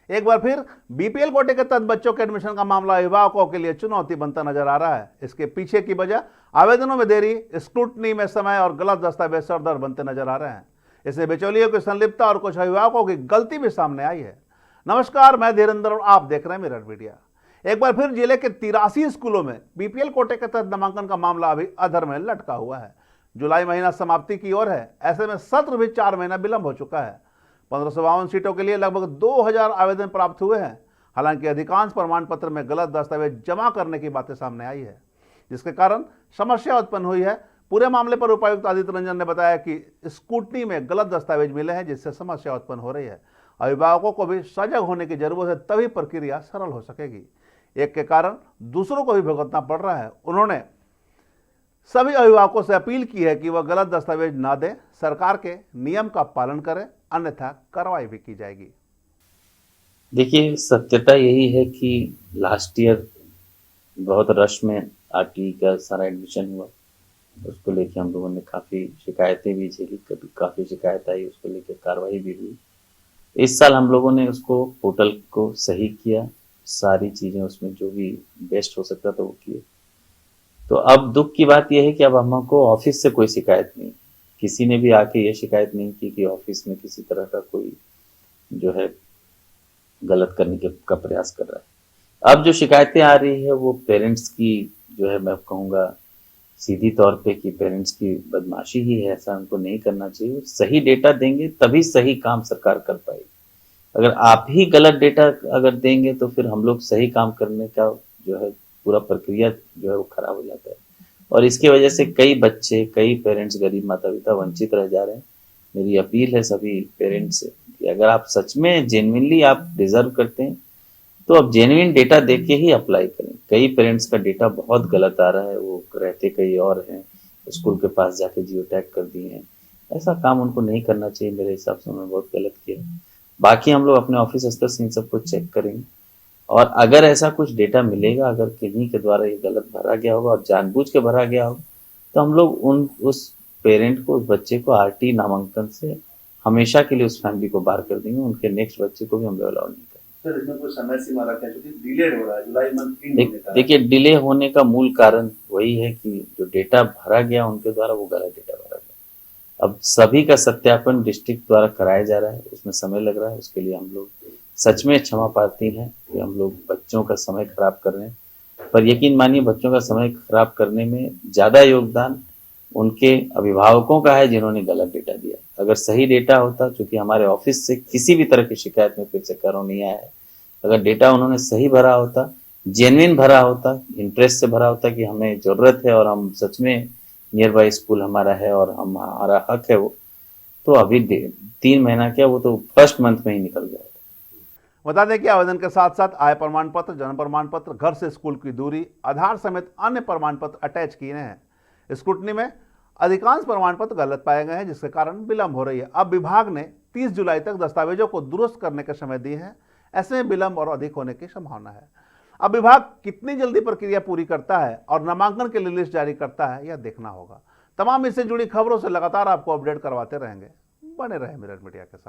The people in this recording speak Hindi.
एक बार फिर बीपीएल कोटे के तहत बच्चों के एडमिशन का मामला अभिभावकों के लिए चुनौती बनता नजर आ रहा है। इसके पीछे की वजह आवेदनों में देरी, स्क्रूटनी में समय और गलत दस्तावेज सरदर्द बनते नजर आ रहे हैं। इससे बिचौलियों की संलिप्तता और कुछ अभिभावकों की गलती भी सामने आई है। नमस्कार, मैं धीरेन्द्र और आप देख रहे हैं मिरर मीडिया। एक बार फिर जिले के 83 स्कूलों में बीपीएल कोटे के तहत नामांकन का मामला अभी अधर में लटका हुआ है। जुलाई महीना समाप्ति की ओर है, ऐसे में सत्र भी 4 महीना विलंब हो चुका है। 1552 सीटों के लिए लगभग 2000 आवेदन प्राप्त हुए हैं। हालांकि अधिकांश प्रमाण पत्र में गलत दस्तावेज जमा करने की बातें सामने आई है, जिसके कारण समस्या उत्पन्न हुई है। पूरे मामले पर उपायुक्त आदित्य रंजन ने बताया कि स्क्रूटनी में गलत दस्तावेज मिले हैं, जिससे समस्या उत्पन्न हो रही है। अभिभावकों को भी सजग होने की जरूरत है, तभी प्रक्रिया सरल हो सकेगी। एक के कारण दूसरों को भी भुगतना पड़ रहा है। उन्होंने सभी अभिभावकों से अपील की है कि वह गलत दस्तावेज ना दें, सरकार के नियम का पालन करें, अन्यथा कार्रवाई भी की जाएगी। देखिए, सत्यता यही है कि लास्ट ईयर बहुत रश में आरटी का सारा एडमिशन हुआ। उसको लेके हम लोगों ने काफ़ी शिकायतें भी झेली, कभी काफ़ी शिकायत आई, उसको लेके कार्रवाई भी हुई। इस साल हम लोगों ने उसको पोर्टल को सही किया, सारी चीज़ें उसमें जो भी बेस्ट हो सकता था वो किए। तो अब दुख की बात यह है कि अब हमको ऑफिस से कोई शिकायत नहीं, किसी ने भी आके ये शिकायत नहीं की कि ऑफिस में किसी तरह का कोई जो है गलत करने का प्रयास कर रहा है। अब जो शिकायतें आ रही है वो पेरेंट्स की जो है, मैं कहूँगा सीधी तौर पे कि पेरेंट्स की बदमाशी ही है। ऐसा उनको नहीं करना चाहिए। सही डेटा देंगे तभी सही काम सरकार कर पाएगी। अगर आप ही गलत डेटा अगर देंगे तो फिर हम लोग सही काम करने का जो है पूरा प्रक्रिया जो है वो खराब हो जाता है, और इसकी वजह से कई बच्चे, कई पेरेंट्स, गरीब माता पिता वंचित रह जा रहे हैं। मेरी अपील है सभी पेरेंट्स से कि अगर आप सच में जेन्युइनली आप डिजर्व करते हैं तो आप जेन्युइन डेटा देख के ही अप्लाई करें। कई पेरेंट्स का डेटा बहुत गलत आ रहा है, वो रहते कहीं और हैं, स्कूल के पास जाके जियो टैग कर दिए हैं। ऐसा काम उनको नहीं करना चाहिए। मेरे हिसाब से उन्होंने बहुत गलत किया। बाकी हम लोग अपने ऑफिस स्तर से इन सबको चेक करेंगे, और अगर ऐसा कुछ डेटा मिलेगा, अगर किन्हीं के द्वारा ये गलत भरा गया होगा और जानबूझ के भरा गया होगा, तो हम लोग उस पेरेंट को, उस बच्चे को आरटी नामांकन से हमेशा के लिए उस फैमिली को बाहर कर देंगे। उनके नेक्स्ट बच्चे को भी हम लोग अलाउ नहीं करेंगे। सर, इसमें कोई समय सीमा रखा है क्योंकि डिले हो रहा है, जुलाई मंथ। देखिए, डिले होने का मूल कारण वही है कि जो डेटा भरा गया उनके द्वारा वो गलत डेटा भरा गया। अब सभी का सत्यापन डिस्ट्रिक्ट द्वारा कराया जा रहा है, उसमें समय लग रहा है। उसके लिए हम लोग सच में क्षमा प्रार्थी हैं कि हम लोग बच्चों का समय खराब कर रहे हैं, पर यकीन मानिए बच्चों का समय खराब करने में ज़्यादा योगदान उनके अभिभावकों का है जिन्होंने गलत डेटा दिया। अगर सही डेटा होता, चूंकि हमारे ऑफिस से किसी भी तरह की शिकायत में फिर से करो नहीं आया है, अगर डेटा उन्होंने सही भरा होता, जेन्युइन भरा होता, इंटरेस्ट से भरा होता कि हमें ज़रूरत है और हम सच में नियर बाई स्कूल हमारा है और हमारा हक है वो, तो अभी 3 महीना क्या, वो तो फर्स्ट मंथ में ही निकल गया। बता दें कि आवेदन के साथ साथ आय प्रमाण पत्र, जन्म प्रमाण पत्र, घर से स्कूल की दूरी, आधार समेत अन्य प्रमाण पत्र अटैच किए हैं। स्क्रूटनी में अधिकांश प्रमाण पत्र गलत पाए गए हैं, जिसके कारण विलंब हो रही है। अब विभाग ने 30 जुलाई तक दस्तावेजों को दुरुस्त करने का समय दिए हैं। ऐसे में विलंब और अधिक होने की संभावना है। अब विभाग कितनी जल्दी प्रक्रिया पूरी करता है और नामांकन के लिए लिस्ट जारी करता है, यह देखना होगा। तमाम इससे जुड़ी खबरों से लगातार आपको अपडेट करवाते रहेंगे। बने रहे मिरर मीडिया के साथ।